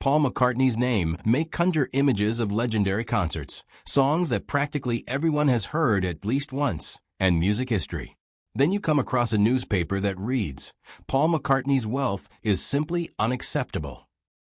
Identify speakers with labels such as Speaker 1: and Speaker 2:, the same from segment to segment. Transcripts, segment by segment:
Speaker 1: Paul McCartney's name may conjure images of legendary concerts, songs that practically everyone has heard at least once, and music history. Then you come across a newspaper that reads, "Paul McCartney's wealth is simply unacceptable."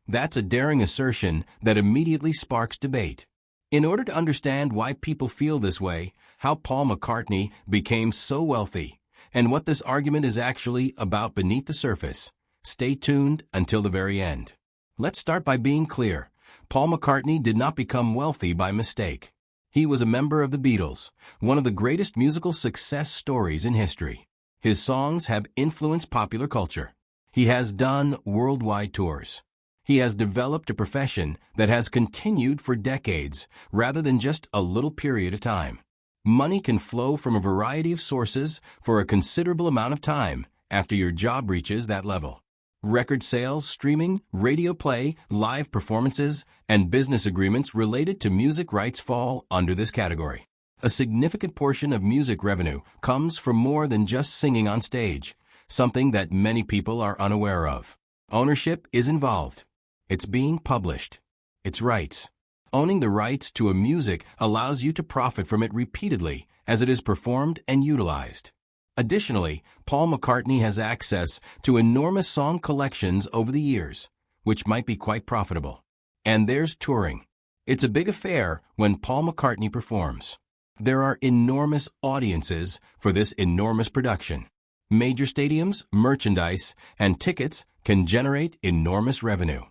Speaker 1: That's a daring assertion that immediately sparks debate. In order to understand why people feel this way, how Paul McCartney became so wealthy, and what this argument is actually about beneath the surface, stay tuned until the very end. Let's start by being clear. Paul McCartney did not become wealthy by mistake. He was a member of the Beatles, one of the greatest musical success stories in history. His songs have influenced popular culture. He has done worldwide tours. He has developed a profession that has continued for decades, rather than just a little period of time. Money can flow from a variety of sources for a considerable amount of time after your job reaches that level. Record sales, streaming, radio play, live performances, and business agreements related to music rights fall under this category. A significant portion of music revenue comes from more than just singing on stage, something that many people are unaware of. Ownership is involved. It's being published. It's rights. Owning the rights to a music allows you to profit from it repeatedly as it is performed and utilized. Additionally, Paul McCartney has access to enormous song collections over the years, which might be quite profitable. And there's touring. It's a big affair when Paul McCartney performs. There are enormous audiences for this enormous production. Major stadiums, merchandise, and tickets can generate enormous revenue.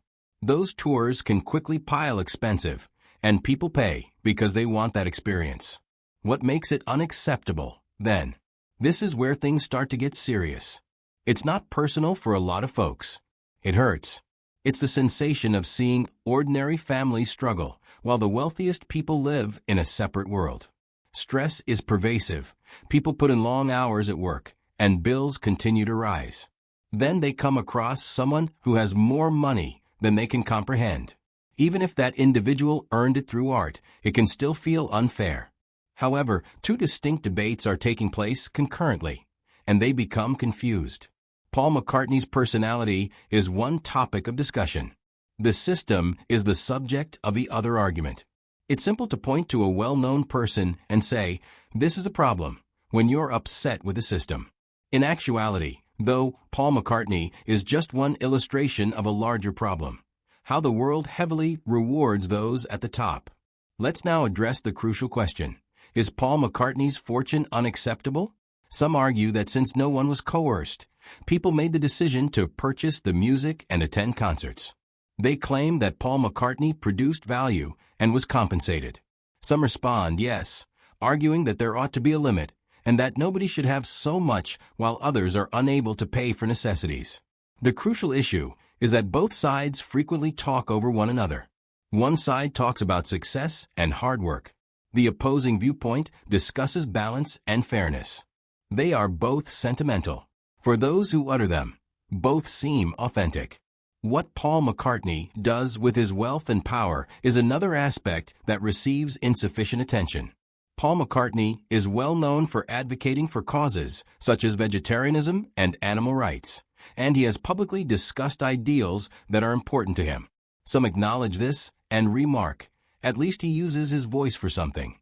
Speaker 1: Those tours can quickly pile expensive, and people pay because they want that experience. What makes it unacceptable, then? This is where things start to get serious. It's not personal for a lot of folks. It hurts. It's the sensation of seeing ordinary families struggle while the wealthiest people live in a separate world. Stress is pervasive. People put in long hours at work, and bills continue to rise. Then they come across someone who has more money than they can comprehend. Even if that individual earned it through art, it can still feel unfair. However, two distinct debates are taking place concurrently, and they become confused. Paul McCartney's personality is one topic of discussion. The system is the subject of the other argument. It's simple to point to a well-known person and say, "This is a problem," when you're upset with the system. In actuality, though, Paul McCartney is just one illustration of a larger problem: how the world heavily rewards those at the top. Let's now address the crucial question. Is Paul McCartney's fortune unacceptable? Some argue that since no one was coerced, people made the decision to purchase the music and attend concerts. They claim that Paul McCartney produced value and was compensated. Some respond yes, arguing that there ought to be a limit and that nobody should have so much while others are unable to pay for necessities. The crucial issue is that both sides frequently talk over one another. One side talks about success and hard work. The opposing viewpoint discusses balance and fairness. They are both sentimental. For those who utter them, both seem authentic. What Paul McCartney does with his wealth and power is another aspect that receives insufficient attention. Paul McCartney is well known for advocating for causes such as vegetarianism and animal rights, and he has publicly discussed ideals that are important to him. Some acknowledge this and remark, "At least he uses his voice for something."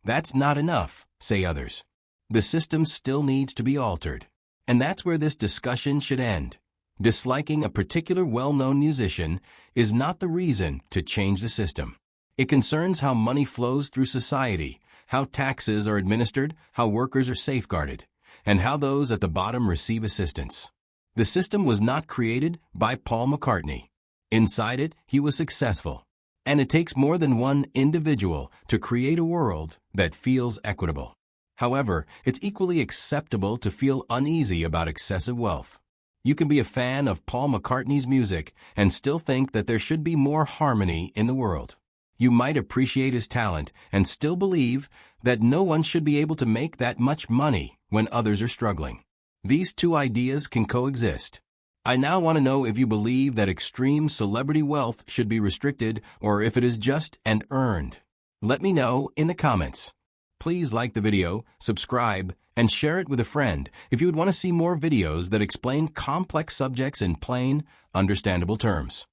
Speaker 1: That's not enough, say others. The system still needs to be altered. And that's where this discussion should end. Disliking a particular well-known musician is not the reason to change the system. It concerns how money flows through society, how taxes are administered, how workers are safeguarded, and how those at the bottom receive assistance. The system was not created by Paul McCartney. Inside it, he was successful. And it takes more than one individual to create a world that feels equitable. However, it's equally acceptable to feel uneasy about excessive wealth. You can be a fan of Paul McCartney's music and still think that there should be more harmony in the world. You might appreciate his talent and still believe that no one should be able to make that much money when others are struggling. These two ideas can coexist. I now want to know if you believe that extreme celebrity wealth should be restricted or if it is just and earned. Let me know in the comments. Please like the video, subscribe, and share it with a friend if you would want to see more videos that explain complex subjects in plain, understandable terms.